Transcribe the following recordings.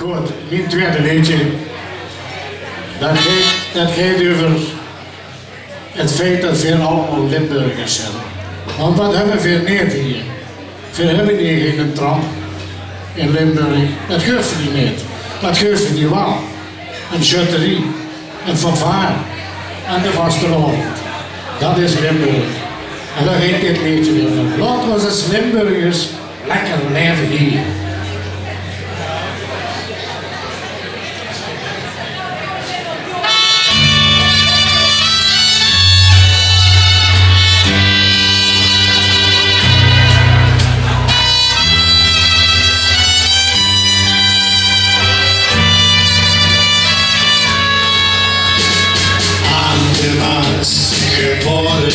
Goed, mijn tweede liedje. Dat gaat over het feit dat we allemaal Limburgers zijn. Want wat hebben we niet hier? We hebben hier geen tram in Limburg. Dat geeft we niet. Dat geeft we wel. Een schutterie, een fanfare en de vastelavond. Dat is Limburg. En daar gaat dit liedje weer van. Laten we als Limburgers lekker blijven hier. Geboren,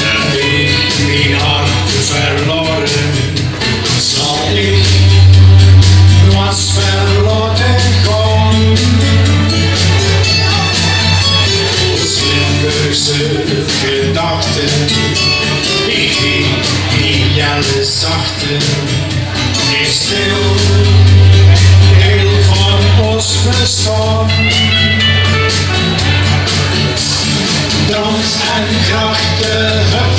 heb ik mijn hart verloren, zal ik was verloren gaan. Limburgse gedachten, die jelle zachte, is stil, deel van ons bestaan. Dans en grachten.